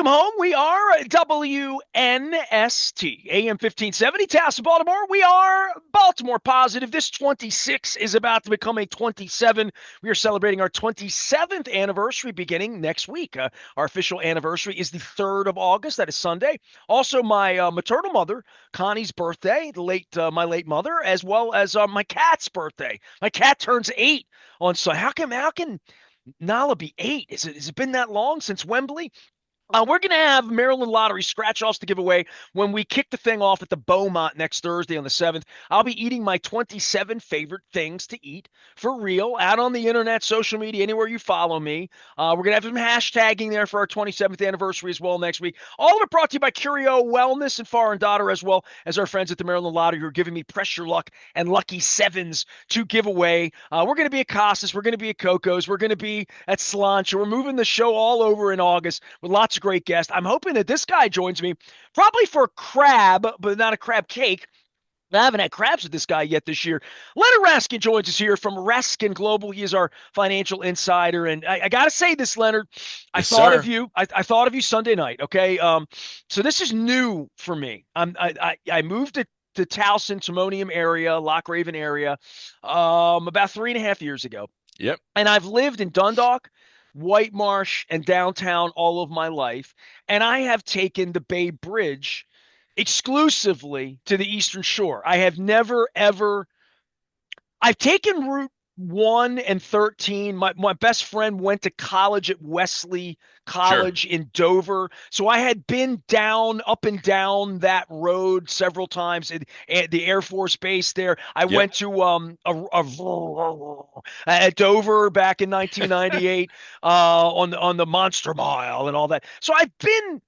Welcome home. We are WNST, AM 1570, Towson, Baltimore. We are Baltimore positive. This 26 is about to become a 27. We are celebrating our 27th anniversary beginning next week. Our official anniversary is the 3rd of August. That is Sunday. Also, my maternal mother, Connie's birthday, my late mother, as well as my cat's birthday. My cat turns 8 on Sunday. How can Nala be 8? Has it been that long since Wembley? We're going to have Maryland Lottery scratch-offs to give away when we kick the thing off at the Beaumont next Thursday on the 7th. I'll be eating my 27 favorite things to eat for real out on the internet, social media, anywhere you follow me. We're going to have some hashtagging there for our 27th anniversary as well next week. All of it brought to you by Curio Wellness and Foreign Daughter, as well as our friends at the Maryland Lottery who are giving me pressure luck and lucky sevens to give away. We're going to be at Casas. We're going to be at Coco's. We're going to be at Slancha. We're moving the show all over in August with lots of great guest. I'm hoping that this guy joins me probably for a crab, but not a crab cake. I haven't had crabs with this guy yet this year. Leonard Raskin joins us here from Raskin Global. He is our financial insider. And I got to say this, Leonard, I Yes, thought of sir. you. I thought of you Sunday night. Okay. So this is new for me. I moved to Towson, Timonium area, Loch Raven area, about 3.5 years ago. Yep. And I've lived in Dundalk, White Marsh, and downtown all of my life. And I have taken the Bay Bridge exclusively to the Eastern Shore. I have never, ever, I've taken Route 1 and 13. My best friend went to college at Wesley Sure. College in Dover. So I had been up and down that road several times at the Air Force Base there. I Yep. went to at Dover back in 1998 on the Monster Mile and all that. So I've been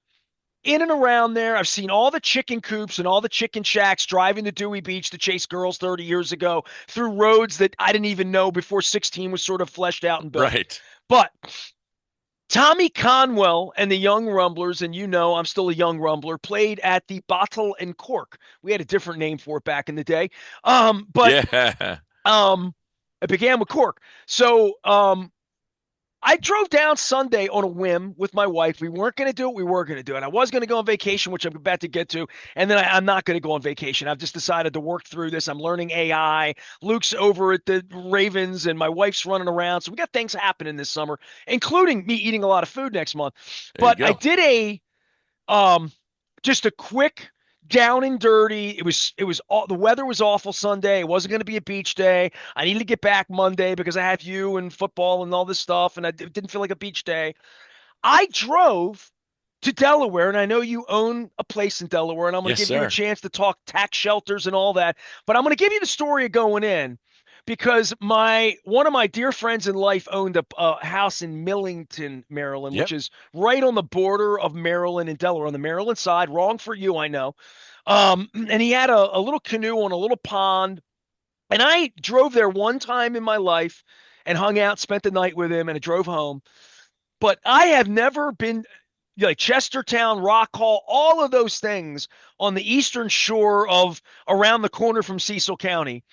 in and around there. I've seen all the chicken coops and all the chicken shacks driving to Dewey Beach to chase girls 30 years ago through roads that I didn't even know before 16 was sort of fleshed out and built. Right. But Tommy Conwell and the Young Rumblers, and I'm still a young Rumbler, played at the Bottle and Cork. We had a different name for it back in the day. But Yeah. it began with Cork. So I drove down Sunday on a whim with my wife. We weren't going to do it. We were going to do it. I was going to go on vacation, which I'm about to get to. And then I'm not going to go on vacation. I've just decided to work through this. I'm learning AI. Luke's over at the Ravens and my wife's running around. So we got things happening this summer, including me eating a lot of food next month. There you But I go. did um, just a quick down and dirty. The weather was awful Sunday. It wasn't going to be a beach day. I needed to get back Monday because I have you and football and all this stuff, and it didn't feel like a beach day. I drove to Delaware, and I know you own a place in Delaware, and I'm going to Yes, give you a sir. chance to talk tax shelters and all that. But I'm going to give you the story of going in because my one of my dear friends in life owned a house in Millington, Maryland, which Yep. is right on the border of Maryland and Delaware, on the Maryland side. Wrong for you, I know. And he had a little canoe on a little pond, and I drove there one time in my life and hung out, spent the night with him, and I drove home. But I have never been like Chestertown, Rock Hall, all of those things on the eastern shore of around the corner from Cecil County.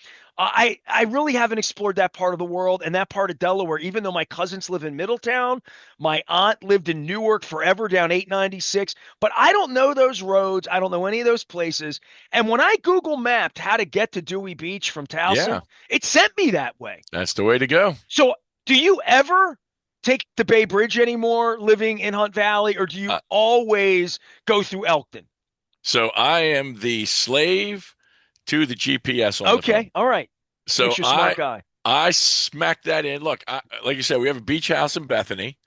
I really haven't explored that part of the world and that part of Delaware, even though my cousins live in Middletown. My aunt lived in Newark forever down 896, but I don't know those roads. I don't know any of those places. And when I Google mapped how to get to Dewey Beach from Towson, Yeah. it sent me that way. That's the way to go. So, do you ever take the Bay Bridge anymore living in Hunt Valley, or do you Uh, always go through Elkton? so I am the slave to the GPS on the Okay, phone. all right. So Makes you a smart I guy. I smack that in. Look, like you said, we have a beach house in Bethany,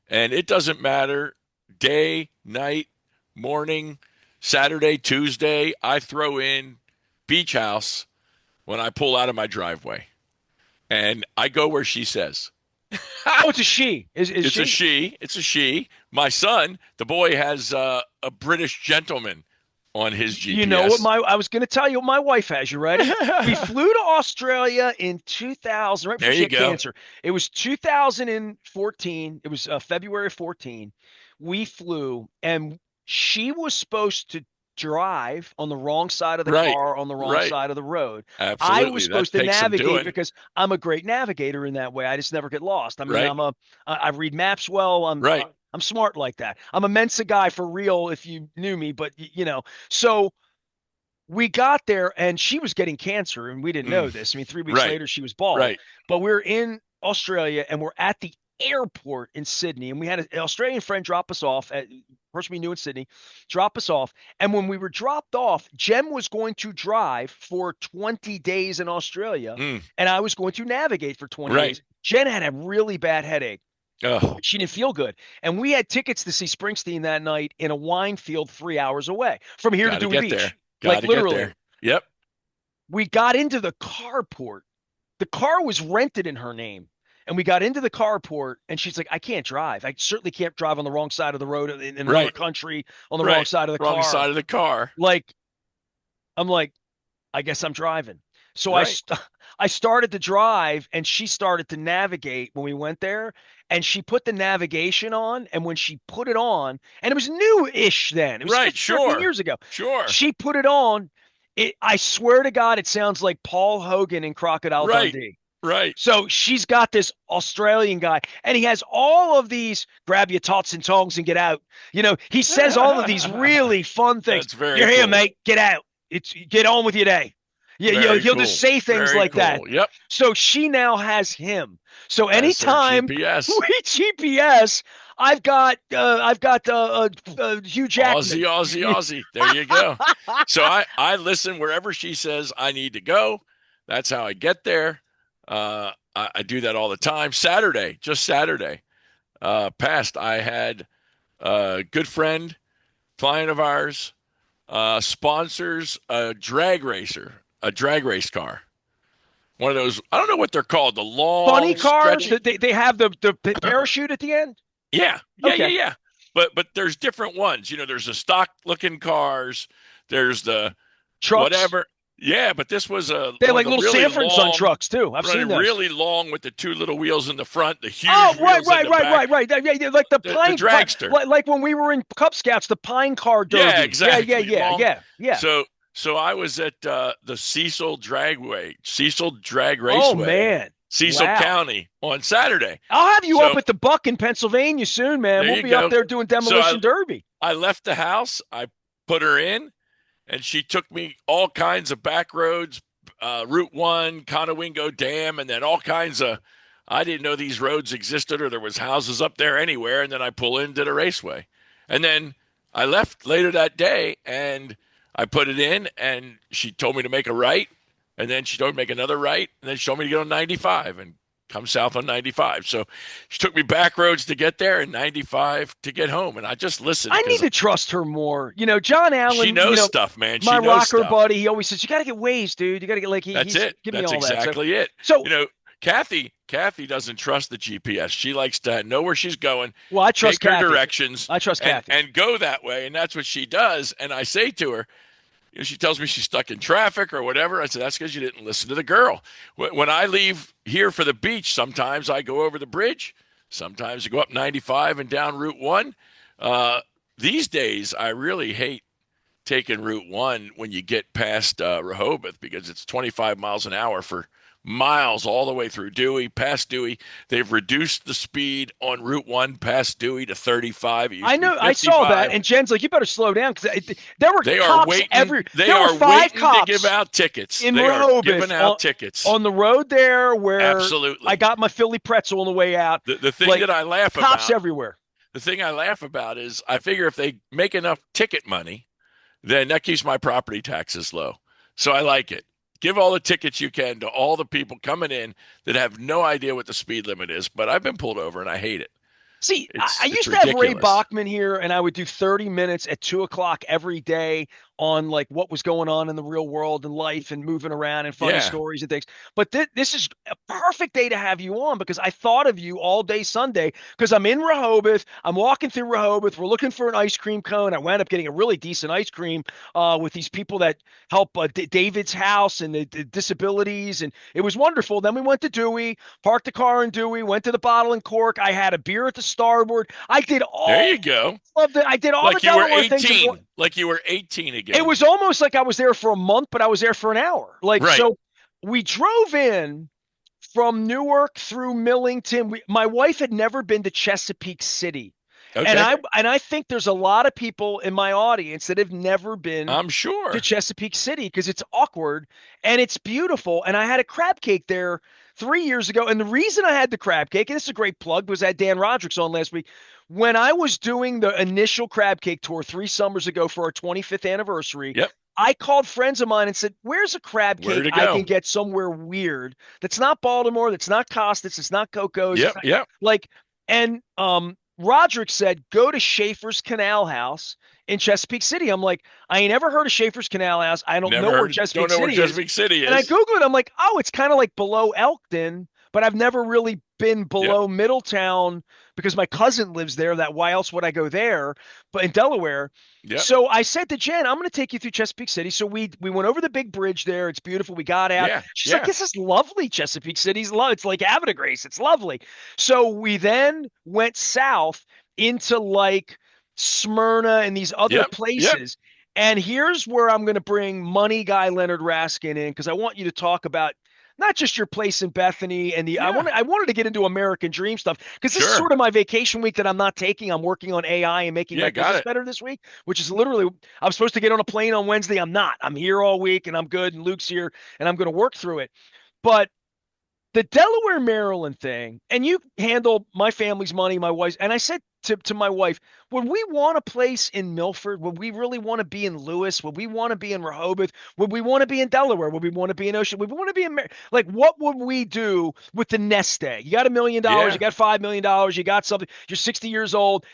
and it doesn't matter day, night, morning, Saturday, Tuesday. I throw in beach house when I pull out of my driveway, and I go where she says. Oh, it's a she. Is It's a she? she. It's a she. My son, the boy, has a British gentleman on his You know what GPS. I was going to tell you what my wife has. You ready? We flew to Australia in 2000, right before There she you had go. cancer. It was 2014. It was February 14. We flew, and she was supposed to drive on the wrong side of the Right. car on the wrong Right. side of the road. I was Absolutely. supposed That to takes some navigate doing. because I'm a great navigator in that way. I just never get lost. I mean, Right. I read maps well. Right. I'm smart like that. I'm a Mensa guy for real if you knew me, but so we got there and she was getting cancer and we didn't know Mm, this. I mean, 3 weeks right, later she was bald, right. but we're in Australia and we're at the airport in Sydney and we had an Australian friend drop us off at person we knew in Sydney, drop us off. And when we were dropped off, Jem was going to drive for 20 days in Australia Mm, and I was going to navigate for 20 right. days. Jen had a really bad headache. Oh, She didn't feel good. And we had tickets to see Springsteen that night in a wine field 3 hours away from here to got to Dewey get Beach. there. Like Got to get literally. there. Yep. We got into the carport. The car was rented in her name. And we got into the carport and she's like, I can't drive. I certainly can't drive on the wrong side of the road in another Right. country on the wrong Right. side of the Wrong car. side of the car. Like, I'm like, I guess I'm driving. So Right. I started to drive and she started to navigate when we went there. And she put the navigation on. And when she put it on, and it was new-ish then, it was Right. 13 Sure. years ago. Sure. She put it on. I swear to God, it sounds like Paul Hogan in Crocodile Right. Dundee. Right. So she's got this Australian guy, and he has all of these grab your tots and tongs and get out. He says all of these really fun things. That's very You're here, cool. mate. Get out. Get on with your day. Yeah, Very he'll just cool. say things Very like that. cool. Yep. So she now has him. So That's her anytime GPS. we GPS, I've got Hugh Aussie, Jackman. Aussie, Aussie. There you go. So I listen wherever she says I need to go. That's how I get there. I do that all the time. Just Saturday, past, I had a good friend, client of ours, sponsors a drag race car. One of those, I don't know what they're called, the Funny long, cars. stretchy. They have the parachute at the end. Yeah, yeah, yeah, Okay. yeah. But there's different ones. There's the stock looking cars. There's the Trucks. whatever. Yeah, but this was They have one of like the little really Sanford Son long, trucks too. I've seen running those. really long with the two little wheels in the front, the Oh, huge right, wheels in right, the right, right, back, right. Yeah, yeah, like the the dragster. like when we were in Cub Scouts, the pine car Yeah, derby. Yeah, yeah, exactly. yeah, Long. yeah, yeah. So I was at the Cecil Drag Oh Raceway, man, Cecil wow. County on Saturday. I'll have you up So at the Buck in Pennsylvania soon, man. there We'll you be up go. there doing So demolition derby. I left the house. I put her in, and she took me all kinds of back roads, Route 1, Conowingo Dam, and then all kinds of. I didn't know these roads existed or there was houses up there anywhere. And then I pull into the raceway, and then I left later that day, and I put it in, and she told me to make a right, and then she told me to make another right, and then she told me to get on 95 and come south on 95. So she took me back roads to get there and 95 to get home, and I just listened I need because to trust her more. John she Allen, knows stuff, man. my She knows rocker stuff. buddy, he always says, you got to get Waze, dude. You got to get That's he's it. giving me That's all that. exactly it. So, Kathy doesn't trust the GPS. She likes to know where she's going, well, I trust take her Kathy. directions, I trust Kathy. and go that way. And that's what she does. And I say to her, she tells me she's stuck in traffic or whatever. I said, that's because you didn't listen to the girl. When I leave here for the beach, sometimes I go over the bridge. Sometimes I go up 95 and down Route 1. These days, I really hate taking Route 1 when you get past Rehoboth because it's 25 miles an hour for miles all the way through Dewey, past Dewey. They've reduced the speed on Route 1 past Dewey to 35. It used I to be know. I saw 55. that, and Jen's like, "You better slow down," because there were They are cops waiting. They There were are 5 waiting to cops give out tickets. in They are Rehoboth giving out tickets. on the road there where I Absolutely. got my Philly pretzel on the way out. The thing Like that I laugh cops about. everywhere. The thing I laugh about is I figure if they make enough ticket money, then that keeps my property taxes low. So I like it. Give all the tickets you can to all the people coming in that have no idea what the speed limit is. But I've been pulled over and I hate it. See, I It's used to have Ray ridiculous. Bachman here, and I would do 30 minutes at 2 o'clock every day on like what was going on in the real world and life and moving around and funny Yeah. stories and things. But this is a perfect day to have you on because I thought of you all day Sunday because I'm in Rehoboth. I'm walking through Rehoboth. We're looking for an ice cream cone. I wound up getting a really decent ice cream with these people that help David's house and the disabilities. And it was wonderful. Then we went to Dewey, parked the car in Dewey, went to the Bottle and Cork. I had a beer at the Starboard. I did all There you go. of the I did all Like the you were Delaware things. 18. Like you were 18 again. It was almost like I was there for a month, but I was there for an hour. Like Right. so we drove in from Newark through Millington. My wife had never been to Chesapeake City. And Okay. I think there's a lot of people in my audience that have never been I'm to sure. Chesapeake City because it's awkward and it's beautiful. And I had a crab cake there 3 years ago. And the reason I had the crab cake, and this is a great plug, was I had Dan Roderick's on last week. When I was doing the initial crab cake tour 3 summers ago for our 25th anniversary, Yep. I called friends of mine and said, "Where's a crab Where cake to I go? can get somewhere weird that's not Baltimore, that's not Costas, it's not Coco's, it's Yep. not Yep. like." And Roderick said, "Go to Schaefer's Canal House in Chesapeake City." I'm like, I ain't ever heard of Schaefer's Canal House. I don't know Never where heard. Don't Chesapeake know where City is. Chesapeake City And I is. Googled it. I'm like, oh, it's kind of like below Elkton, but I've never really been Yep. below Middletown because my cousin lives there. That why else would I go there? But in Delaware. Yep. So I said to Jen, I'm going to take you through Chesapeake City. So we went over the big bridge there. It's beautiful. We got out. Yeah. She's like, Yeah. this is lovely. Chesapeake City's love. It's like Havre de Grace. It's lovely. So we then went south into like Smyrna and these other Yep. Yep. places. And here's where I'm going to bring money guy Leonard Raskin in because I want you to talk about not just your place in Bethany and the Yeah. I wanted to get into American Dream stuff because this is Sure. sort of my vacation week that I'm not taking. I'm working on AI and making my Yeah. Got business it. better this week, which is literally I'm supposed to get on a plane on Wednesday. I'm not. I'm here all week and I'm good and Luke's here and I'm going to work through it. But the Delaware, Maryland thing, and you handle my family's money, my wife's, and I said to my wife, when we want a place in Milford, would we really want to be in Lewis? Would we want to be in Rehoboth? Would we want to be in Delaware? Would we want to be in Ocean? Would we want to be in like what would we do with the nest egg? You got $1 million, you Yeah. got $5 million, you got something, you're 60 years old.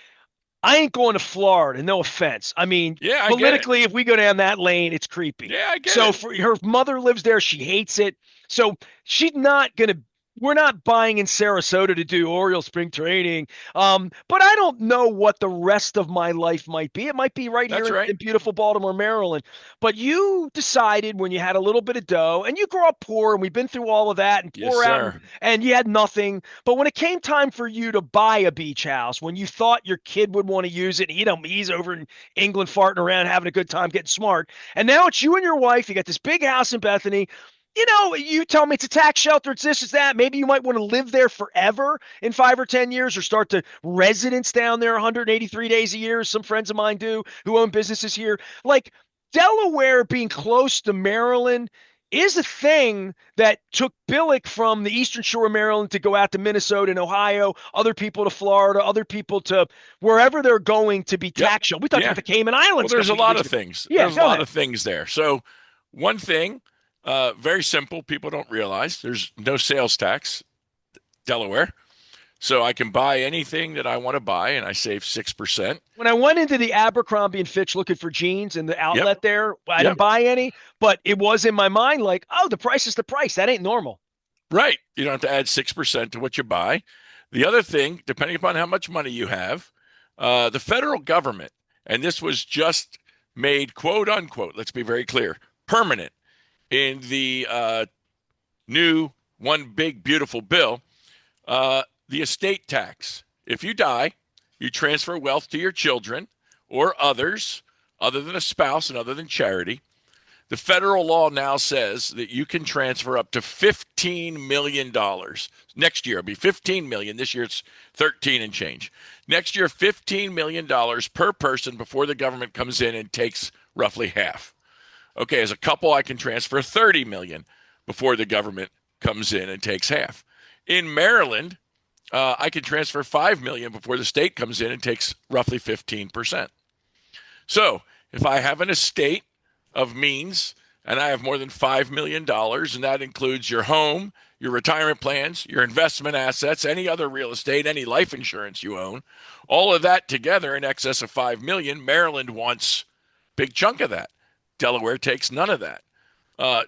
I ain't going to Florida, no offense. I mean, Yeah. I get it. politically, if we go down that lane, it's creepy. Yeah. I get So it. for her mother lives there, she hates it. So she's not gonna. We're not buying in Sarasota to do Oriole spring training. But I don't know what the rest of my life might be. It might be right here That's right. in beautiful Baltimore, Maryland. But you decided when you had a little bit of dough, and you grew up poor, and we've been through all of that, and Yes, poor out, sir. and you had nothing. But when it came time for you to buy a beach house, when you thought your kid would want to use it, he's over in England farting around, having a good time, getting smart. And now it's you and your wife. You got this big house in Bethany. You tell me it's a tax shelter, it's this, it's that. Maybe you might want to live there forever in 5 or 10 years or start to residence down there 183 days a year, as some friends of mine do who own businesses here. Like Delaware being close to Maryland is a thing that took Billick from the eastern shore of Maryland to go out to Minnesota and Ohio, other people to Florida, other people to wherever they're going to be Yep. tax shelter. We talked about Yeah. the Cayman Well, Islands a there's a couple of lot weeks of ago. things. Yeah, There's a go lot ahead. of things there. So, one thing, very simple, people don't realize there's no sales tax, Delaware. So I can buy anything that I want to buy, and I save 6%. When I went into the Abercrombie and Fitch looking for jeans in the Yep. outlet there, I Yep. didn't buy any, but it was in my mind like, oh, the price is the price. That ain't normal. Right. You don't have to add 6% to what you buy. The other thing, depending upon how much money you have, the federal government, and this was just made quote unquote, let's be very clear, permanent in the new one big beautiful bill, the estate tax. If you die, you transfer wealth to your children or others other than a spouse and other than charity. The federal law now says that you can transfer up to $15 million. Next year it'll be 15 million. This year it's 13 and change. Next year, $15 million per person before the government comes in and takes roughly half. Okay, as a couple, I can transfer 30 million before the government comes in and takes half. In Maryland, I can transfer 5 million before the state comes in and takes roughly 15%. So if I have an estate of means and I have more than $5 million, and that includes your home, your retirement plans, your investment assets, any other real estate, any life insurance you own, all of that together in excess of 5 million, Maryland wants a big chunk of that. Delaware takes none of that.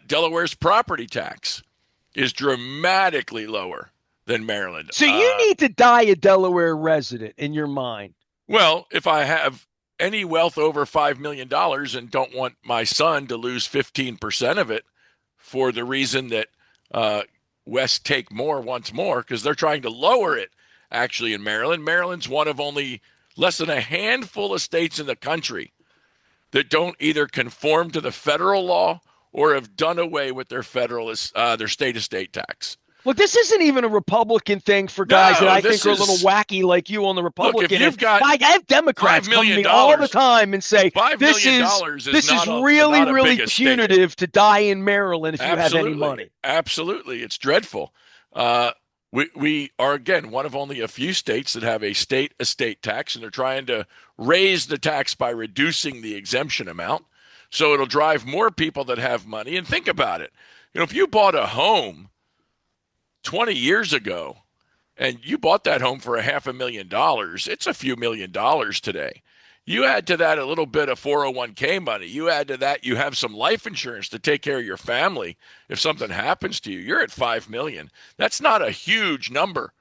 Delaware's property tax is dramatically lower than Maryland. So you need to die a Delaware resident in your mind. Well, if I have any wealth over $5 million and don't want my son to lose 15% of it for the reason that West Take More wants more, because they're trying to lower it actually in Maryland. Maryland's one of only less than a handful of states in the country that don't either conform to the federal law or have done away with their federal, their state estate tax. Look, this isn't even a Republican thing for guys that No, I this think are a little is wacky like you on the look, if Republican end. you've got I have five Democrats come to million me all the dollars, time and say, $5 this million is is this is not really, not a big really estate. punitive to die in Maryland if you have any Absolutely. money. Absolutely. It's dreadful. Uh, we are, again, one of only a few states that have a state estate tax, and they're trying to raise the tax by reducing the exemption amount. So it'll drive more people that have money. And think about it. If you bought a home 20 years ago and you bought that home for a $500,000, it's a few $1,000,000 today. You add to that a little bit of 401k money. You add to that, you have some life insurance to take care of your family. If something happens to you, you're at 5 million. That's not a huge number.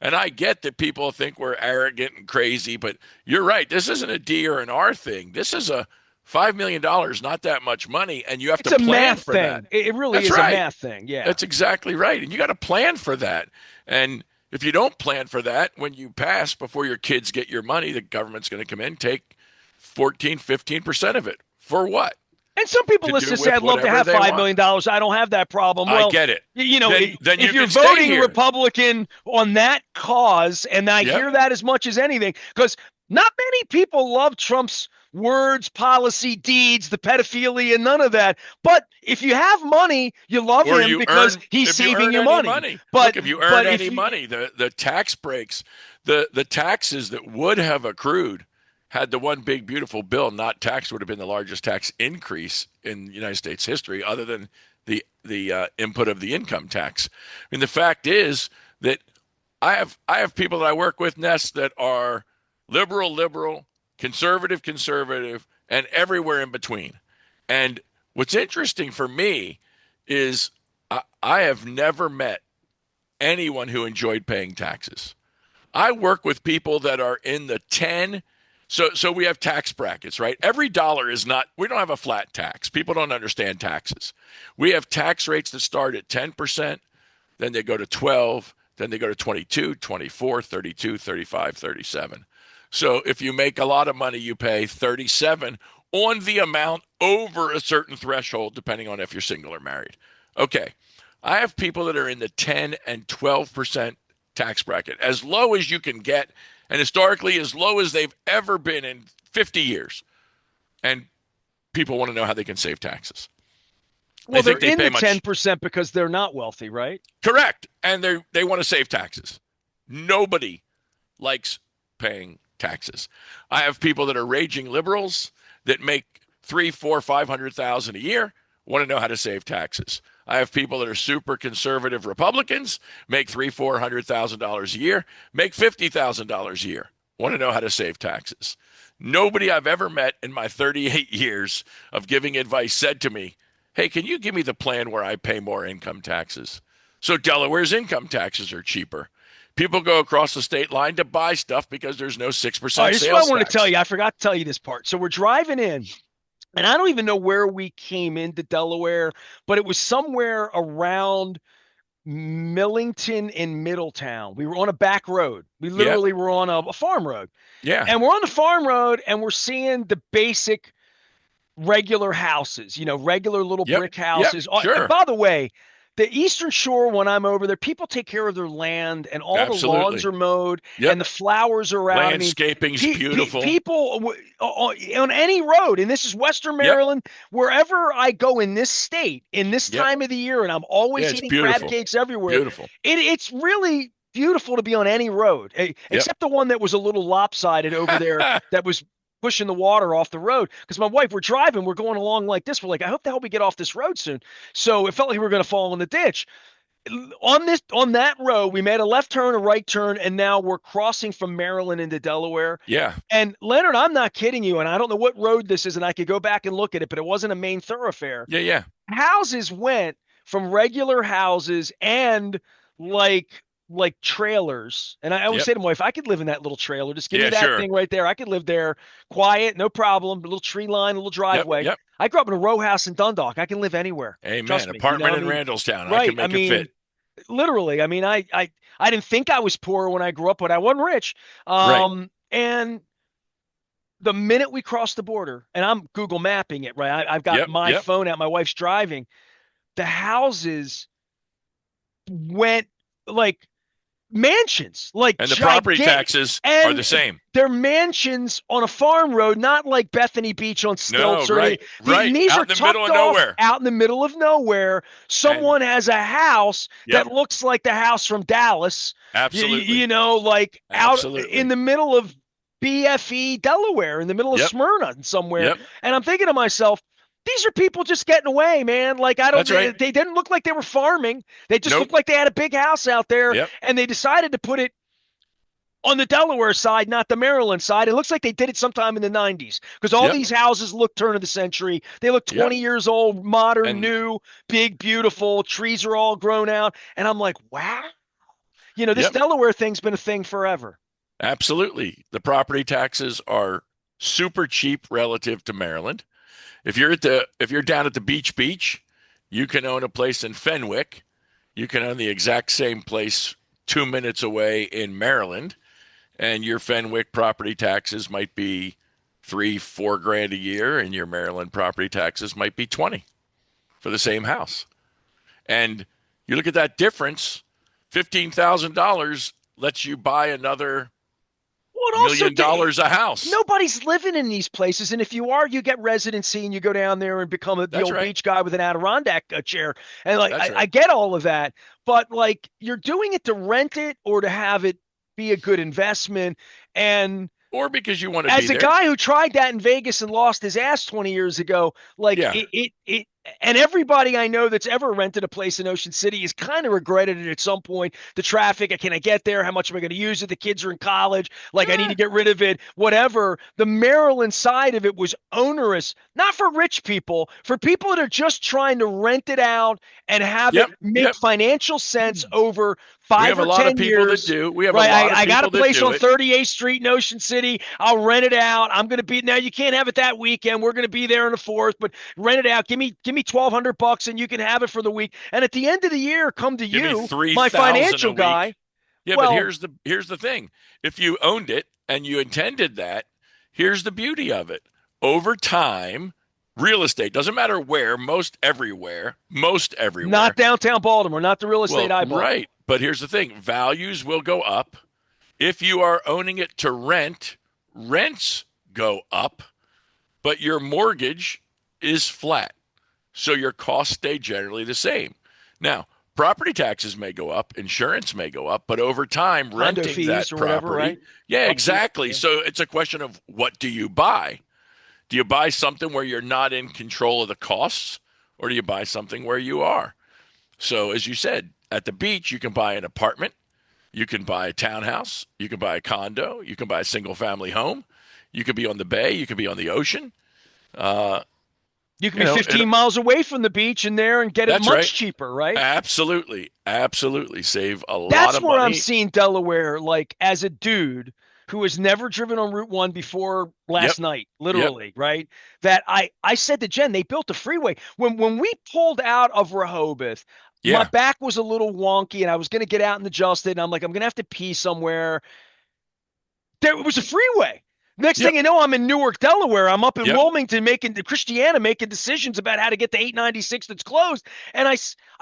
And I get that people think we're arrogant and crazy, but you're right. This isn't a D or an R thing. This is a $5 million, not that much money, and you have It's to a plan math for that. thing. It really That's is a right. math thing. Yeah. That's exactly right. And you got to plan for that. And if you don't plan for that, when you pass before your kids get your money, the government's going to come in, take 14, 15% of it. For what? And some people To listen do to say, with I'd love to whatever have they $5 want. million. I don't have that problem. I Well, get it. Then if you you're can stay voting here. Republican on that cause, and I Yep. hear that as much as anything, because not many people love Trump's words, policy, deeds, the pedophilia, none of that. But if you have money, you love Or him you because earn, he's if you saving earn you any money. money. But Look, if you earn but if any you, money, the tax breaks, the taxes that would have accrued had the one big beautiful bill not taxed would have been the largest tax increase in United States history, other than the input of the income tax. I mean, the fact is that I have people that I work with, Ness, that are liberal, conservative, and everywhere in between. And what's interesting for me is I have never met anyone who enjoyed paying taxes. I work with people that are in the 10. So we have tax brackets, right? Every dollar is not, we don't have a flat tax. People don't understand taxes. We have tax rates that start at 10%, then they go to 12, then they go to 22, 24, 32, 35, 37. So if you make a lot of money, you pay 37 on the amount over a certain threshold, depending on if you're single or married. Okay. I have people that are in the 10 and 12% tax bracket, as low as you can get, and historically as low as they've ever been in 50 years. And people want to know how they can save taxes. well, They they're think they in pay the much. 10% because they're not wealthy, right? Correct. And they want to save taxes. Nobody likes paying taxes. I have people that are raging liberals that make 3, 4, 500,000 a year, want to know how to save taxes. I have people that are super conservative Republicans, make $300,000-400,000 a year, make $50,000 a year, want to know how to save taxes. Nobody I've ever met in my 38 years of giving advice said to me, "Hey, can you give me the plan where I pay more income taxes?" So Delaware's income taxes are cheaper. People go across the state line to buy stuff because there's no All 6% right, this is what I sales wanted to tell tax. you. I forgot to tell you this part. So we're driving in, and I don't even know where we came into Delaware, but it was somewhere around Millington and Middletown. We were on a back road. We Yep. literally were on a farm road. Yeah. And we're on the farm road and we're seeing the basic regular houses, regular little Yep. brick Yep. houses. And Sure. by the way, the Eastern Shore, when I'm over there, people take care of their land and all the lawns Absolutely. are mowed and Yep. the flowers are out. I mean, Landscaping's beautiful. people on any road, and this is Western Yep. Maryland, wherever I go in this state, in this Yep. time of the year, and I'm Yeah, always it's eating crab beautiful. cakes everywhere. Beautiful. It's really beautiful to be on any road, Yep. except the one that was a little lopsided over there that was pushing the water off the road. Because my wife, we're driving, we're going along like this. We're like, I hope the hell we get off this road soon. So it felt like we were going to fall in the ditch. On that road, we made a left turn, a right turn, and now we're crossing from Maryland into Delaware. Yeah. And Leonard, I'm not kidding you, and I don't know what road this is, and I could go back and look at it, but it wasn't a main thoroughfare. Yeah. Yeah. Houses went from regular houses and like trailers. And I always Yep. say to my wife, I could live in that little trailer. Just give me Yeah. that Sure. thing right there. I could live there quiet, no problem. A little tree line, a little Yep. driveway. Yep. I grew up in a row house in Dundalk. I can live anywhere. Trust Amen. me. You know, Apartment I in mean, Randallstown. I right. can I make it mean, fit. literally. I mean, I didn't think I was poor when I grew up, but I wasn't rich. Right. And the minute we crossed the border, and I'm Google mapping it, right? I've got Yep. my Yep. phone out, my wife's driving. The houses went like mansions, like And the property gigantic, taxes are the and same. they're mansions on a farm road, not like Bethany Beach on No, stilts or anything. right, right. These Out are in the middle tucked of off nowhere. out in the middle of nowhere. And Someone has a house yep, that looks like the house from Dallas, absolutely. like out in Absolutely. the middle of BFE, Delaware, in the middle of Yep, Smyrna somewhere. yep. And I'm thinking to myself, these are people just getting away, man. Like I don't, That's right. they didn't look like they were farming. They just Nope. looked like they had a big house out there, Yep, and they decided to put it on the Delaware side, not the Maryland side. It looks like they did it sometime in the 90s because all yep, these houses look turn of the century. They look yep. 20 years old, modern, And new, big, beautiful. Trees are all grown out. And I'm like, wow. This yep, Delaware thing's been a thing forever. absolutely. The property taxes are super cheap relative to Maryland. If you're down at the beach, you can own a place in Fenwick. You can own the exact same place 2 minutes away in Maryland, and your Fenwick property taxes might be 3, 4 grand a year, and your Maryland property taxes might be 20 for the same house. And you look at that difference, $15,000 lets you buy another Well, it also $1 million a house. nobody's living in these places, and if you are, you get residency and you go down there and become the That's old right. beach guy with an Adirondack chair. And like, That's I right. get all of that, but like, you're doing it to rent it or to have it be a good investment. And Or because you want to be as a there. guy who tried that in Vegas and lost his ass 20 years ago, like Yeah. and everybody I know that's ever rented a place in Ocean City has kind of regretted it at some point. The traffic, can I get there? How much am I going to use it? The kids are in college. Like I need to Eh, get rid of it, whatever. The Maryland side of it was onerous, not for rich people, for people that are just trying to rent it out and have it Yep. make Yep. financial sense over We five have a or lot of ten people that years. do. We have a Right. lot of I got a people that place do on it. 38th Street in Ocean City. I'll rent it out. I'm going to be now. You can't have it that weekend. We're going to be there on the 4th, but rent it out. Give me $1,200 and you can have it for the week. And at the end of the year, come to Give me you, three my thousand a financial guy. week. Yeah, but Well, here's the thing. If you owned it and you intended that, here's the beauty of it. Over time, real estate doesn't matter where, most not everywhere. downtown Baltimore, not the real estate Well, I bought. right. But here's the thing. Values will go up. If you are owning it to rent, rents go up, but your mortgage is flat. So your costs stay generally the same. Now, property taxes may go up, insurance may go up, but over time, Condo renting fees that or whatever, property, right? yeah, Upkeep. exactly. Yeah. So it's a question of what do you buy? Do you buy something where you're not in control of the costs, or do you buy something where you are? So, as you said, at the beach, you can buy an apartment, you can buy a townhouse, you can buy a condo, you can buy a single family home, you could be on the bay, you could be on the ocean. Uh, You can you be know, it, 15 miles away from the beach and there and get it that's right. much cheaper, right? Absolutely. Absolutely. Save a lot That's of where I'm money. seeing Delaware, like as a dude who has never driven on Route 1 before Yep. last night, Yep. literally, right? That I said to Jen, they built a freeway. When we pulled out of Rehoboth, my Yeah. back was a little wonky and I was going to get out and adjust it. And I'm like, I'm going to have to pee somewhere. There was a freeway. Next thing Yep. you know, I'm in Newark, Delaware. I'm up in Yep. Wilmington making Christiana making decisions about how to get to 896 that's closed. And I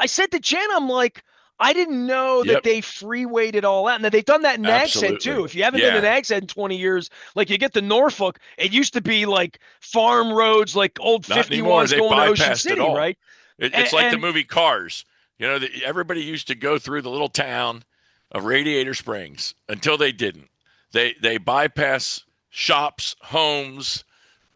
said to Jen, I'm like, I didn't know that Yep. they freewayed it all out. And they've done that in Nags Head too. Absolutely. If you haven't been to Yeah. Nags Head in 20 years, like you get to Norfolk, it used to be like farm roads, like old Not anymore. 51s They going to Ocean bypassed it City, all. right? And, It's like the and movie Cars. Everybody used to go through the little town of Radiator Springs until they didn't. They bypass shops, homes,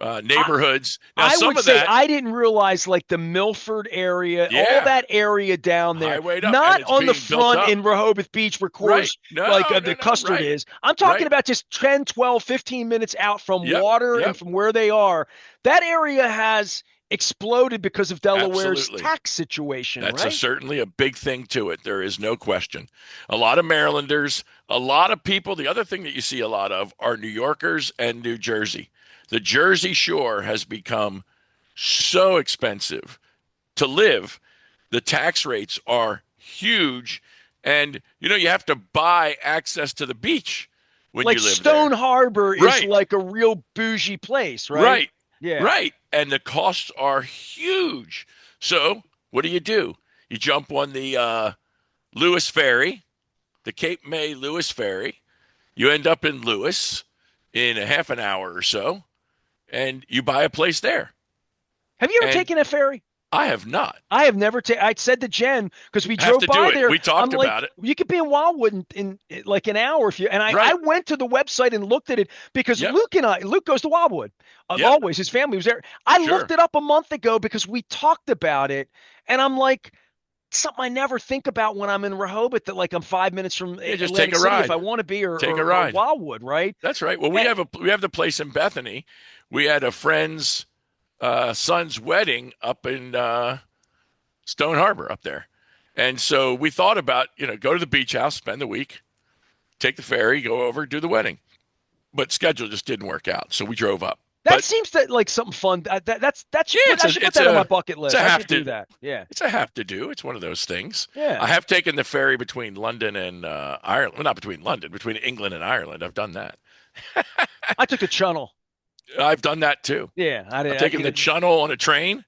I, neighborhoods. Now, I some would of say that, I didn't realize like the Milford area, all yeah, that area down there, highwayed up, and not it's on the being built front up. in Rehoboth Beach where Right. Coors like No, no, the no. custard Right. is. I'm talking Right. about just 10, 12, 15 minutes out from Yep. water and Yep. from where they are. That area has exploded because of Delaware's Absolutely. tax situation, That's right? certainly a big thing to it. There is no question. A lot of Marylanders, a lot of people. The other thing that you see a lot of are New Yorkers and New Jersey. The Jersey Shore has become so expensive to live. The tax rates are huge. And, you have to buy access to the beach when Like you live Stone there. Harbor is Right, like a real bougie place, right? right, Yeah. right. And the costs are huge. So, what do? You jump on the Lewis Ferry, the Cape May Lewis ferry. You end up in Lewis in a half an hour or so, and you buy a place there. Have you ever And taken a ferry? I have not. I have never taken. I said to Jen because we Have drove to do by it. there. We I'm talked like, about it. you could be in Wildwood in like an hour if you. And I Right. went to the website and looked at it because Yep. Luke goes to Wildwood. Yep. Always, his family was there. I looked Sure. it up a month ago because we talked about it, and I'm like, something I never think about when I'm in Rehoboth. That like I'm 5 minutes from Yeah, just take Atlantic a City if I ride. want to be, Take a or ride. Wildwood, right? That's right. Well, And, we have the place in Bethany. We had a friend's son's wedding up in Stone Harbor up there. And so we thought about, go to the beach house, spend the week, take the ferry, go over, do the wedding. But schedule just didn't work out. So we drove up. that But seems that like something fun. yeah, I should put that on my bucket it's a list. I have should do to that. Yeah. it's a have to do. It's one of those things. I Yeah. have taken the ferry between London and Ireland. Well, not between London, between England and Ireland. I've done that. I took the Channel. I've done that too. Yeah, I I've did. taken the Channel on a train,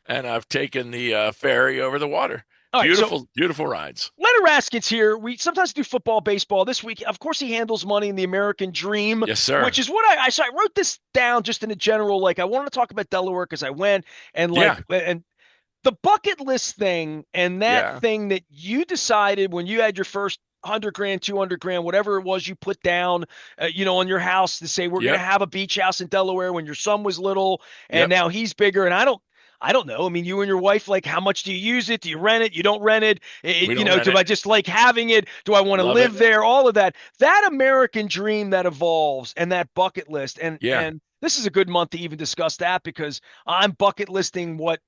and I've taken the ferry over the water. All right, so Beautiful, beautiful rides. Leonard Raskin's here. We sometimes do football, baseball. This week, of course, he handles money in the American Dream, Yes, sir. which is what so I wrote this down just in a general. Like, I wanted to talk about Delaware because I went and Yeah, the bucket list thing and that yeah, thing that you decided when you had your first 100 grand, 200 grand, whatever it was you put down, on your house to say we're going to yep, have a beach house in Delaware when your son was little, and yep. now he's bigger. And I don't know. I mean, you and your wife, like, how much do you use it? Do you rent it? You don't rent it? We don't rent Do it. I just like having it? Do I want to Love it. live there? All of that. That American dream that evolves and that bucket list. Yeah, And this is a good month to even discuss that because I'm bucket listing what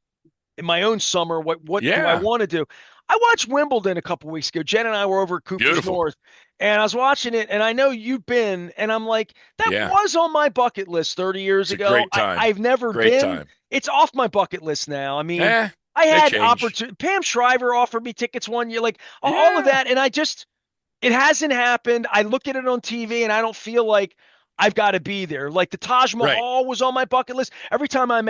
in my own summer, what do I yeah. want to do? I watched Wimbledon a couple weeks ago. Jen and I were over at Cooper's Beautiful. North, and I was watching it, and I know you've been, and I'm like, that Yeah, was on my bucket list 30 years it's a ago. great time. I've never Great been. time. It's off my bucket list now. I mean, Eh, I they had change. opportunity. Pam Shriver offered me tickets one year, like all of Yeah, that, and it hasn't happened. I look at it on TV, and I don't feel like I've got to be there. Like the Taj right. Mahal was on my bucket list. Every time I'm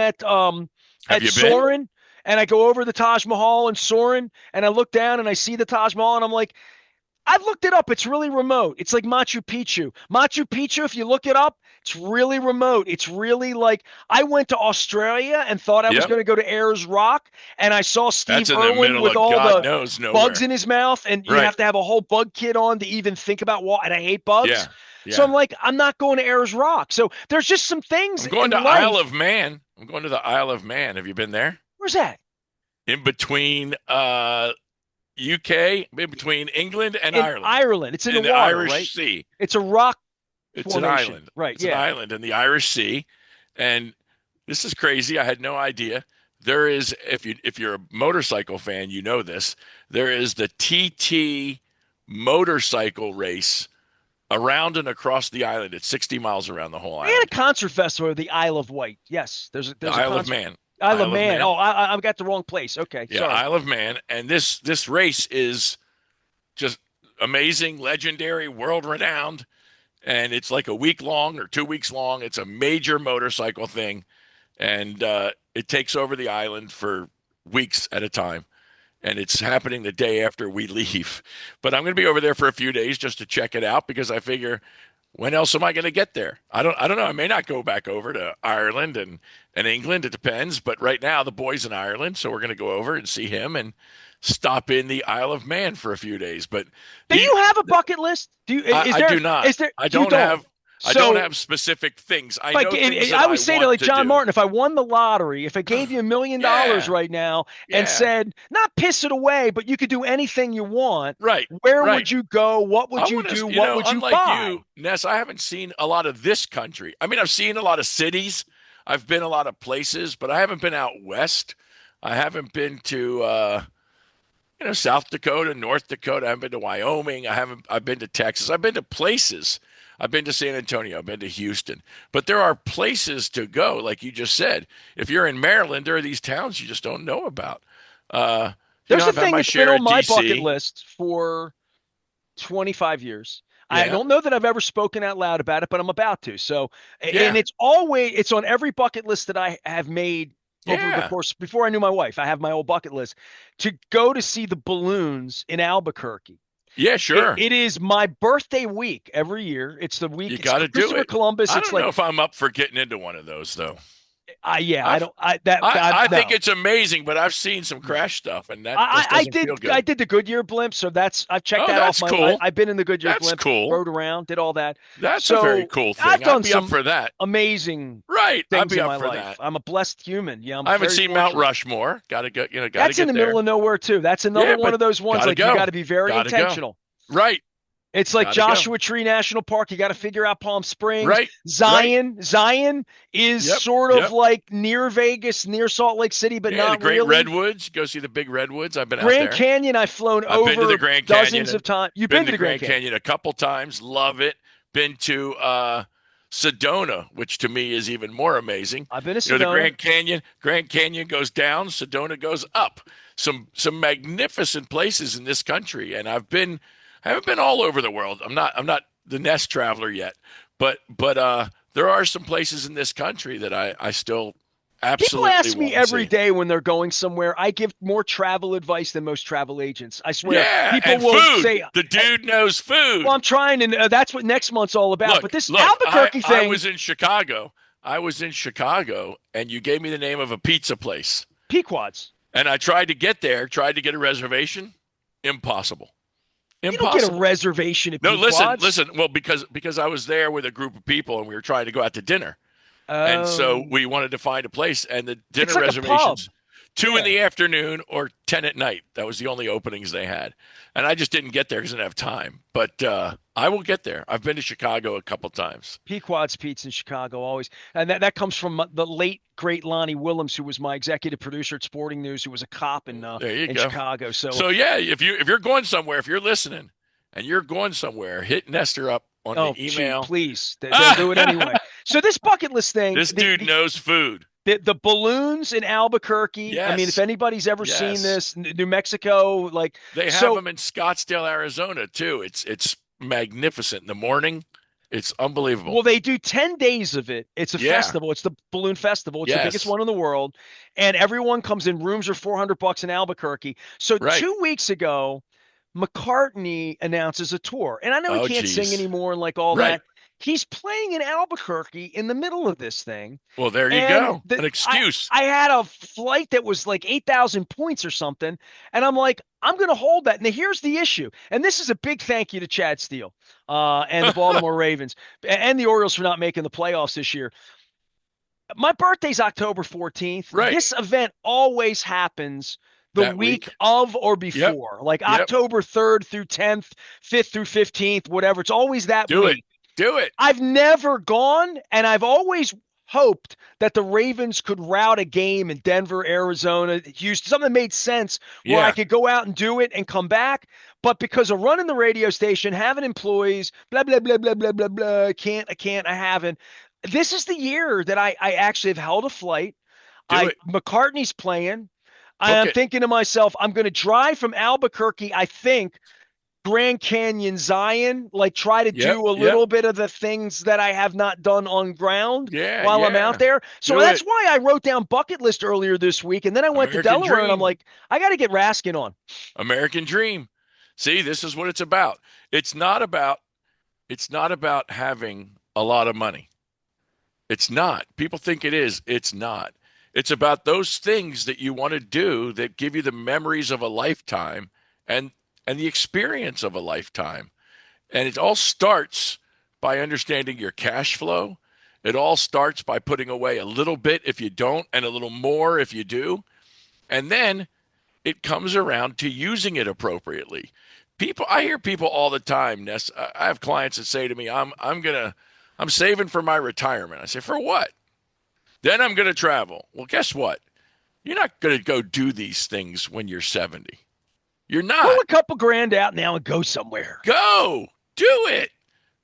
Have at you been? Soarin', and I go over the Taj Mahal and Soarin', and I look down and I see the Taj Mahal, and I'm like, I've looked it up. It's really remote. It's like Machu Picchu. Machu Picchu, if you look it up, it's really remote. It's really like I went to Australia and thought I was Yep. going to go to Ayers Rock, and I saw That's Steve in the Irwin middle with of all God the knows bugs nowhere. in his mouth, and you Right. have to have a whole bug kit on to even think about what. And I hate bugs, Yeah. so Yeah. I'm like, I'm not going to Ayers Rock. So there's just some things I'm going in to Isle life. of Man. I'm going to the Isle of Man. Have you been there? Where's that? In between UK, in between England and In Ireland, Ireland. It's in the in the water, right? Irish Sea. It's a rock It's an formation, island. right? It's an Yeah. island in the Irish Sea. And this is crazy. I had no idea. There is, if you're a motorcycle fan, you know this. There is the TT motorcycle race around and across the island. It's 60 miles around the whole We had a island. concert festival, the Isle of Wight. Yes, The there's a Isle of concert. Man. Isle of Isle of Man. Man. Oh, I've got the wrong place. Okay, Yeah, sorry. Isle of Man. And this race is just amazing, legendary, world renowned. And it's like a week long or 2 weeks long. It's a major motorcycle thing. And it takes over the island for weeks at a time. And it's happening the day after we leave. But I'm going to be over there for a few days just to check it out because I figure when else am I going to get there? I don't know. I may not go back over to Ireland and England. It depends. But right now the boy's in Ireland, so we're going to go over and see him and stop in the Isle of Man for a few days. But Do the you have a bucket list? I do not. Is there I you don't have I don't So have specific things. I like know things that I I would say to want like to John do. Martin, if I won the lottery, if I gave you $1 million Yeah. right now and Yeah. said, not piss it away, but you could do anything you want, Right. where Right. would you go? What I would you want do? to, What would you unlike buy? you, Ness, I haven't seen a lot of this country. I mean, I've seen a lot of cities. I've been a lot of places, but I haven't been out west. I haven't been to South Dakota, North Dakota. I haven't been to Wyoming. I've been to Texas. I've been to places. I've been to San Antonio. I've been to Houston. But there are places to go, like you just said. If you're in Maryland, there are these towns you just don't know about. Uh, There's a I've had thing my that's been share on of my bucket DC. list for 25 years. I Yeah. don't know that I've ever spoken out loud about it, but I'm about to. So, and Yeah. it's on every bucket list that I have made over the Yeah. course before I knew my wife. I have my old bucket list to go to see the balloons in Albuquerque. Yeah, It, sure. it is my birthday week every year. It's the You week. It's got to do Christopher it. Columbus. I It's don't know like, if I'm up for getting into one of those though. yeah, I I've don't, I I think no. it's amazing, but I've seen some No. crash stuff, and that just I doesn't feel did I good. did the Goodyear blimp, so I've checked Oh, that off that's my. cool. I've been in the Goodyear That's blimp, cool. rode around, did all that. That's a very So cool I've thing. I'd done be up some for that. amazing Right. I'd things be in up my for life. that. I'm a blessed human. Yeah, I'm I haven't very seen Mount fortunate. Rushmore. Got to That's in get the middle there. of nowhere too. That's another Yeah, one but of those ones gotta like you got go. to be very Gotta go. intentional. Right. It's like Gotta go. Joshua Tree National Park. You got to figure out Palm Springs. Right. Right. Zion is Yep. sort of Yep. like near Vegas, near Salt Lake City, but Yeah, the not Great really. Redwoods. Go see the big redwoods. I've been out Grand there. Canyon, I've flown I've been to the over Grand Canyon dozens of and times. You've been been to to the the Grand Grand Canyon. Canyon a couple times. Love it. Been to Sedona, which to me is even more amazing. I've been to You know, the Sedona. Grand Canyon goes down, Sedona goes up. Some magnificent places in this country, and I haven't been all over the world. I'm not the Nest traveler yet, but there are some places in this country that I still People absolutely ask me want to every see. day when they're going somewhere. I give more travel advice than most travel agents. I swear. Yeah, People and will food. say, The dude knows well, food. I'm trying, and that's what next month's all about. But this Look, Albuquerque I thing, was in Chicago. I was in Chicago, and you gave me the name of a pizza place. Pequods. And I tried to get there, tried to get a reservation. Impossible. You don't get a Impossible. reservation at No, listen, Pequods. listen. Well, because I was there with a group of people and we were trying to go out to dinner. And so Oh, we wanted to find a place, and the it's dinner like a pub. reservations, 2 in Yeah. the afternoon or 10 at night. That was the only openings they had. And I just didn't get there because I didn't have time. But I will get there. I've been to Chicago a couple times. Pequod's Pizza in Chicago always, and that comes from the late great Lonnie Willems, who was my executive producer at Sporting News, who was a cop There you in go. Chicago. So, So yeah, if you're going somewhere, if you're listening and you're going somewhere, hit Nestor up on the oh gee, email. please, they'll do it anyway. So this bucket list thing, This dude knows food. the balloons in Albuquerque. I mean, if Yes. anybody's ever seen Yes. this, New Mexico, like They have so. them in Scottsdale, Arizona too. It's magnificent in the morning. It's unbelievable. Well, they do 10 days of it. It's a Yeah. festival. It's the balloon festival. It's the biggest Yes. one in the world. And everyone comes in. Rooms are $400 in Albuquerque. So Right. 2 weeks ago, McCartney announces a tour. And I know he Oh, can't sing geez. anymore and like all Right. that. He's playing in Albuquerque in the middle of this thing. Well, there you And go. An I excuse. I had a flight that was like 8,000 points or something. And I'm like, I'm going to hold that. And here's the issue. And this is a big thank you to Chad Steele and the Baltimore Ravens and the Orioles for not making the playoffs this year. My birthday's October 14th. Right. This event always happens the That week week. of or Yep. before, like Yep. October 3rd through 10th, 5th through 15th, whatever. It's always that Do it. week. Do it. I've never gone, and I've always hoped that the Ravens could route a game in Denver, Arizona, Houston, something that made sense where I Yeah. could go out and do it and come back. But because of running the radio station, having employees, blah, blah, blah, blah, blah, blah, blah, I haven't. This is the year that I actually have held a flight. Do it. McCartney's playing. I Book am it. thinking to myself, I'm going to drive from Albuquerque, I think, Grand Canyon, Zion, like try to Yep. do a Yep. little bit of the things that I have not done on ground Yeah. while I'm out Yeah. there. So Do that's it. why I wrote down bucket list earlier this week. And then I went to American Delaware and I'm dream. like, I got to get Raskin on. American dream. See, this is what it's about. It's not about having a lot of money. It's not. People think it is. It's not. It's about those things that you want to do that give you the memories of a lifetime and and the experience of a lifetime. And it all starts by understanding your cash flow. It all starts by putting away a little bit if you don't and a little more if you do. And then it comes around to using it appropriately. I hear people all the time, Ness. I have clients that say to me, I'm saving for my retirement. I say, for what? Then I'm gonna travel. Well, guess what? You're not gonna go do these things when you're 70. You're Pull not. a couple grand out now and go somewhere. Go. Do it.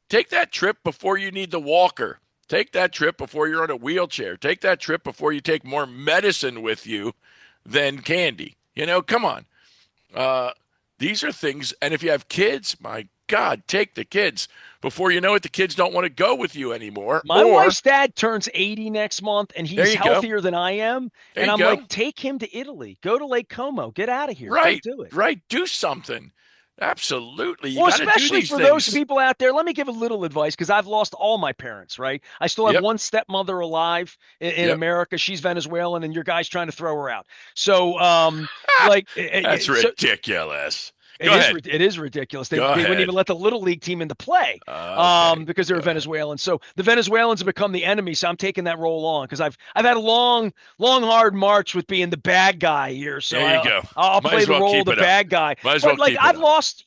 Take that trip before you need the walker. Take that trip before you're on a wheelchair. Take that trip before you take more medicine with you than candy. Come on. These are things, and if you have kids, my God, take the kids. Before you know it, the kids don't want to go with you anymore. My Or, wife's dad turns 80 next month and there he's you go. healthier than I am. There And you I'm go. like, take him to Italy. Go to Lake Como. Get out of here. Go Right, do it. right. Do something. Absolutely. You Well, got to do especially these for those things. people out there, let me give a little advice because I've lost all my parents, right? I still have Yep. one stepmother alive in Yep. America. She's Venezuelan, and your guy's trying to throw her out. So, like, That's so ridiculous. Go ahead. it is ridiculous. Go They wouldn't even ahead. let the little league team into play Okay. because they're Go ahead. Venezuelan. So the Venezuelans have become the enemy. So I'm taking that role on because I've had a long hard march with being the bad guy here. So There you go. I'll Might play as the well role of keep the it up. bad guy. Might as well But like keep it I've up. lost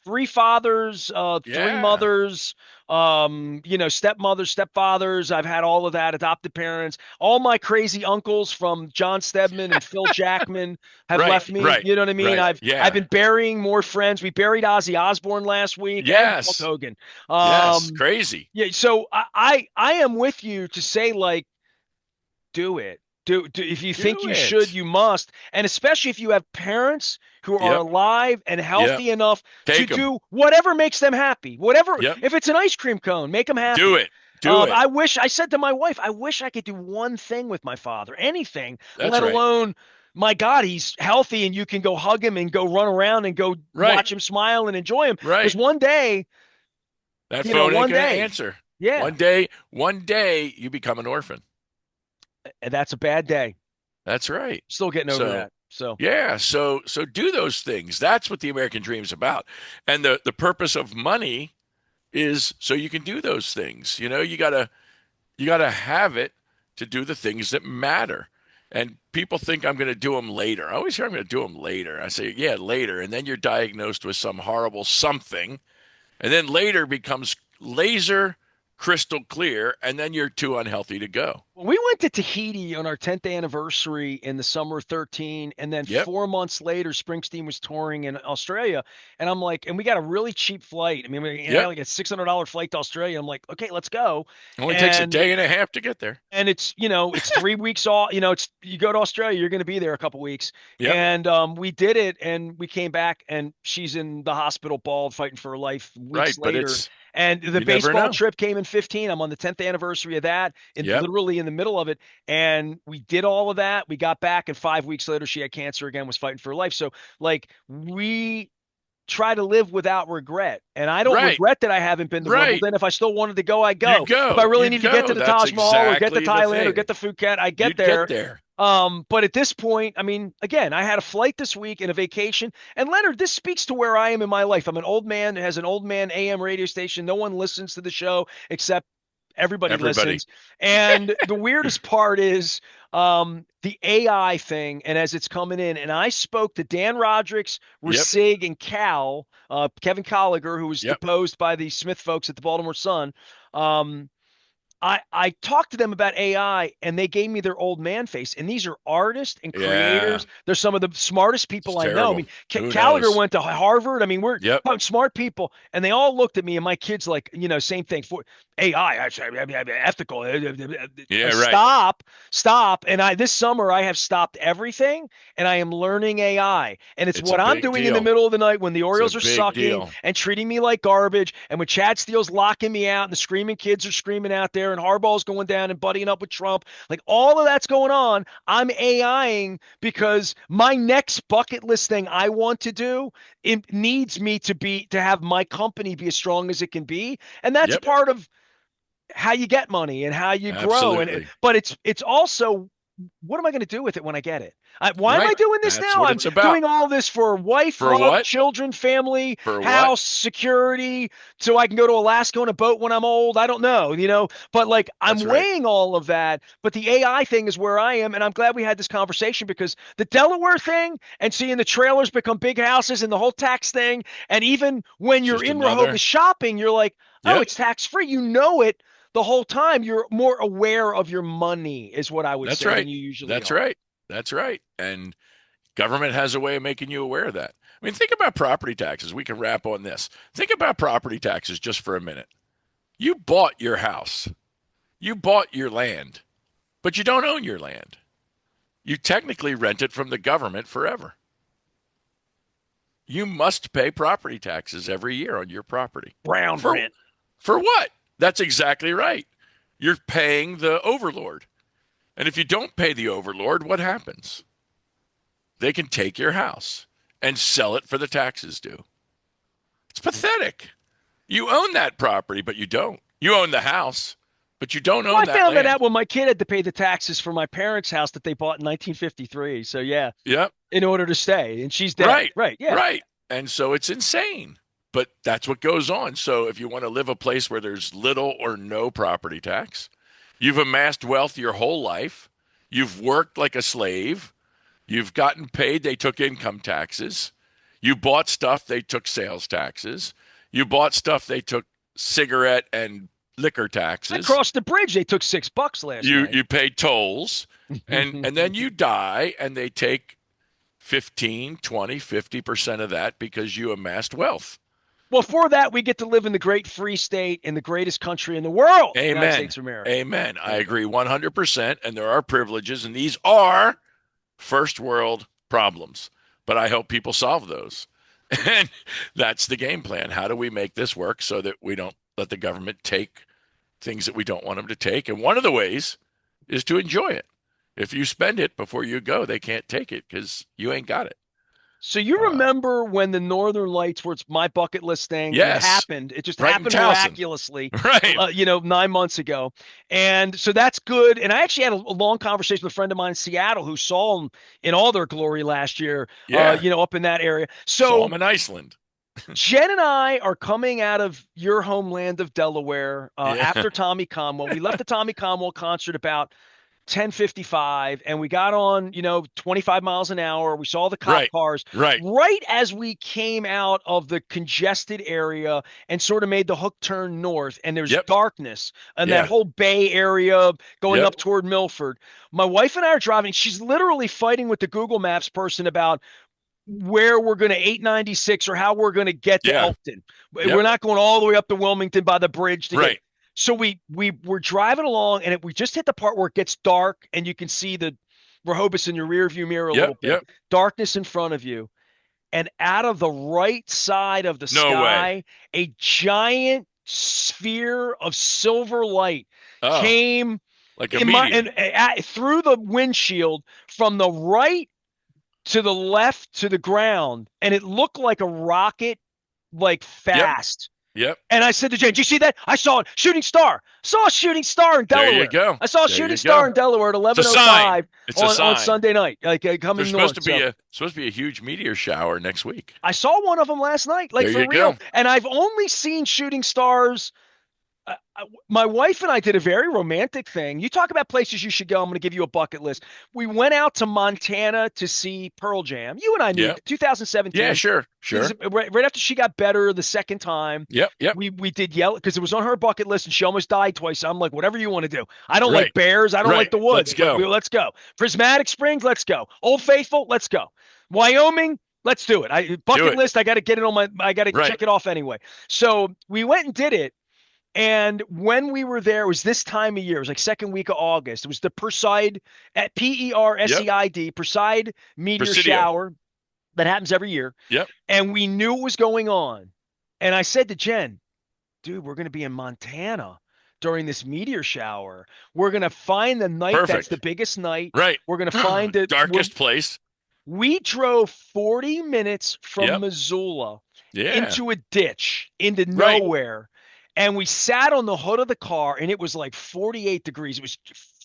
three fathers, three Yeah. mothers, stepmothers, stepfathers. I've had all of that, adopted parents, all my crazy uncles from John Stedman and Phil Jackman have Right. left me. Right. You know what I mean? Right. I've Yeah. been burying more friends. We buried Ozzy Osbourne last week and Hulk Yes. Hogan. Yes. Crazy. Yeah, so I am with you to say like do it. Do if you think Do you should, it. you must. And especially if you have parents who are Yep. alive and Yep. healthy enough to Take them. do whatever makes them happy. Whatever, Yep. if it's an ice cream cone, make them Do happy. it. Do it. I said to my wife, I wish I could do one thing with my father, anything, That's let right. alone, my God, he's healthy and you can go hug him and go run around and go Right. watch him smile and enjoy him. Because Right. That phone ain't one going to day, answer. yeah, One day you become an orphan. and that's a bad day. That's right. Still getting over So, that. So. yeah, so do those things. That's what the American dream is about. And the purpose of money is so you can do those things. You got to have it to do the things that matter. And people think I'm going to do them later. I always hear I'm going to do them later. I say, yeah, later. And then you're diagnosed with some horrible something. And then later becomes laser crystal clear. And then you're too unhealthy to go. We went to Tahiti on our 10th anniversary in the summer of 13. And then Yep. 4 months later, Springsteen was touring in Australia. And I'm like, and we got a really cheap flight. I mean, we had Yep. like a $600 flight to Australia. I'm like, okay, let's go. Only takes a And day and a half to get there. it's 3 weeks off. You go to Australia, you're going to be there a couple weeks. Yep. And we did it, and we came back, and she's in the hospital, bald, fighting for her life. Right. Weeks But later, and the you never baseball know. trip came in 15. I'm on the 10th anniversary of that, and Yep. literally in the middle of it. And we did all of that. We got back, and 5 weeks later, she had cancer again, was fighting for her life. So, like, we try to live without regret. And I don't Right. regret that I haven't been to Right. Wimbledon. If I still wanted to go, I You'd go. If I go. really You'd need to get to go. the That's Taj Mahal or get to exactly the Thailand or thing. get to Phuket, I get You'd get there. there. But at this point, I mean, again, I had a flight this week and a vacation. And Leonard, this speaks to where I am in my life. I'm an old man that has an old man AM radio station. No one listens to the show except everybody Everybody. listens. And the weirdest part is the AI thing, and as it's coming in, and I spoke to Dan Rodricks, Yep. Rasig, and Kevin Colliger, who was Yep. deposed by the Smith folks at the Baltimore Sun. Um, I talked to them about AI and they gave me their old man face. And these are artists and Yeah. creators. They're some of the smartest It's people I know. I terrible. mean, Who Gallagher knows? went to Harvard. I mean, we're Yep. talking smart people. And they all looked at me and my kids like, same thing for AI, ethical. Yeah. Right. Stop. And this summer I have stopped everything and I am learning AI. And it's It's a what I'm big doing in the deal. middle of the night when the It's a Orioles are big sucking deal. and treating me like garbage. And when Chad Steele's locking me out and the screaming kids are screaming out there and Harbaugh's going down and buddying up with Trump, like all of that's going on. I'm AIing because my next bucket list thing I want to do, it needs me to have my company be as strong as it can be. And that's Yep. part of how you get money and how you grow. Absolutely. But it's also, what am I going to do with it when I get it? Why am I Right. doing this That's now? what I'm it's about. doing all this for wife, For love, what? children, family, For what? house, security, so I can go to Alaska on a boat when I'm old. I don't know. But like I'm That's right. weighing all of that. But the AI thing is where I am, and I'm glad we had this conversation because the Delaware thing and seeing the trailers become big houses and the whole tax thing, and even when It's you're just in another. Rehoboth shopping, you're like, oh, Yep. it's tax free. You know it the whole time. You're more aware of your money, is what I would That's say, than right. you usually That's are. right. That's right. And government has a way of making you aware of that. I mean, think about property taxes. We can wrap on this. Think about property taxes just for a minute. You bought your house. You bought your land, but you don't own your land. You technically rent it from the government forever. You must pay property taxes every year on your property. Brown For rent. for what? That's exactly right. You're paying the overlord. And if you don't pay the overlord, what happens? They can take your house. and sell it for the taxes due. It's pathetic. You own that property, but you don't. You own the house, but you don't Well, own I that found that land. out when my kid had to pay the taxes for my parents' house that they bought in 1953. So yeah, Yep. in order to stay, and she's dead. Right. Right? Yeah. Right. And so it's insane. But that's what goes on. So if you want to live a place where there's little or no property tax, you've amassed wealth your whole life, you've worked like a slave, you've gotten paid, they took income taxes, you bought stuff, they took sales taxes, you bought stuff, they took cigarette and liquor I taxes, crossed the bridge. They took $6 last you night. you pay tolls, and then you die and they take 15, 20, 50% of that because you amassed wealth. Well, for that, we get to live in the great free state in the greatest country in the world, the United Amen. States of America. Amen. I There you go. agree 100%. And there are privileges, and these are first world problems. But I hope people solve those. And that's the game plan. How do we make this work so that we don't let the government take things that we don't want them to take? And one of the ways is to enjoy it. If you spend it before you go, they can't take it because you ain't got it. So you Uh, remember when the Northern Lights were my bucket list thing, and it yes, happened. It just right in happened Towson. miraculously, Right. 9 months ago. And so that's good. And I actually had a long conversation with a friend of mine in Seattle who saw them in all their glory last year, Yeah. up in that area. Saw So them in Iceland. Jen and I are coming out of your homeland of Delaware Yeah. after Tommy Conwell. We left the Tommy Conwell concert about 10:55 and we got on 25 miles an hour. We saw the cop Right. cars Right. right as we came out of the congested area and sort of made the hook turn north, and there's Yep. darkness and that Yeah. whole bay area going Yep. up toward Milford. My wife and I are driving. She's literally fighting with the Google Maps person about where we're going to 896 or how we're going to get to Yeah. Elkton. We're Yep. not going all the way up to Wilmington by the bridge to get. Right. So we were driving along, and we just hit the part where it gets dark and you can see the Rehoboth in your rear view mirror a Yep. little bit. Yep. Darkness in front of you. And out of the right side of the No way. sky, a giant sphere of silver light Oh, came like a in my meteor. through the windshield from the right to the left to the ground, and it looked like a rocket, like Yep. fast. Yep. And I said to Jane, "Did you see that? I saw a shooting star. Saw a shooting star in There you Delaware. go. I saw a There shooting you star go. in Delaware at It's a sign. 11:05 It's a on sign. Sunday night, like There's coming supposed north. to be So a huge meteor shower next week. I saw one of them last night, like There for you real. go. And I've only seen shooting stars. My wife and I did a very romantic thing. You talk about places you should go. I'm going to give you a bucket list. We went out to Montana to see Pearl Jam. You and I knew Yeah. 2017. Yeah, sure. It was Sure. right after she got better the second time. Yep. Yep. We did yell because it was on her bucket list and she almost died twice. I'm like, whatever you want to do. I don't Right. like bears. I don't like Right. the Let's woods, but go. let's go. Prismatic Springs, let's go. Old Faithful, let's go. Wyoming, let's do it. Do Bucket it. list. I got to get it on I got to Right. check it off anyway. So we went and did it. And when we were there, it was this time of year. It was like second week of August. It was the Perseid at Yep. Perseid Perseid meteor Presidio. shower that happens every year. Yep. And we knew it was going on. And I said to Jen, dude, we're going to be in Montana during this meteor shower. We're going to find the night that's the Perfect. biggest night. Right. We're going to find it. Darkest place. We drove 40 minutes from Yep. Missoula Yeah. into a ditch, into Right. nowhere. And we sat on the hood of the car, and it was like 48 degrees. It was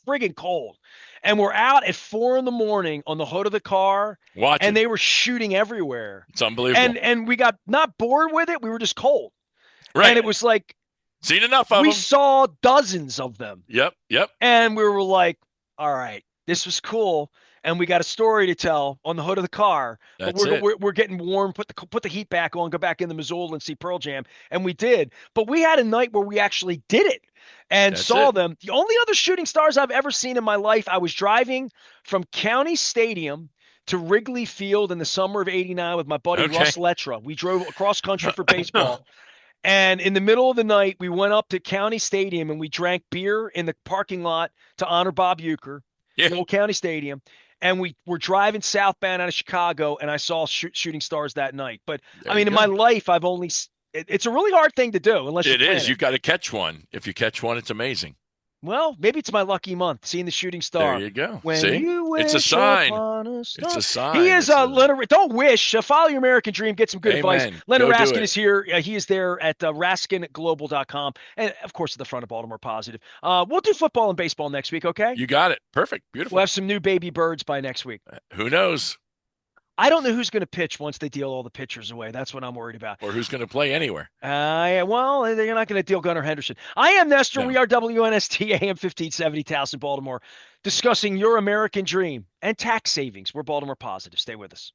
friggin' cold. And we're out at 4 a.m. on the hood of the car, Watching. and they were shooting everywhere. It's unbelievable. And we got not bored with it. We were just cold. Right. And it was like Seen enough of we them. saw dozens of them. Yep. Yep. And we were like, all right, this was cool. And we got a story to tell on the hood of the car. But That's it. we're getting warm. Put the heat back on. Go back into Missoula and see Pearl Jam, and we did. But we had a night where we actually did it and That's saw it. them. The only other shooting stars I've ever seen in my life. I was driving from County Stadium to Wrigley Field in the summer of '89 with my buddy Okay. Russ Lettra. We drove across country for baseball. And in the middle of the night, we went up to County Stadium and we drank beer in the parking lot to honor Bob Uecker, Yeah. the old County Stadium. And we were driving southbound out of Chicago, and I saw shooting stars that night. But There I mean, you in my go. life, I've it's a really hard thing to do unless It you plan is. You got to catch one. If you catch one, it's amazing. Well, maybe it's my lucky month, seeing the shooting There star. you go. When See? you It's a wish sign. upon a It's star. a He sign. is It's a a Leonard. Don't wish. Follow your American dream. Get some good advice. amen. Leonard Go do Raskin it. is here. He is there at raskinglobal.com. And, of course, at the front of Baltimore Positive. We'll do football and baseball next week, okay? You got it. Perfect. We'll Beautiful. have some new baby birds by next week. Who knows? I don't know who's going to pitch once they deal all the pitchers away. That's what I'm worried about. Or who's going to play anywhere? Yeah, well, they're not going to deal Gunnar Henderson. I am Nestor. No. We are WNST AM 1570 Towson, Baltimore, discussing your American dream and tax savings. We're Baltimore Positive. Stay with us.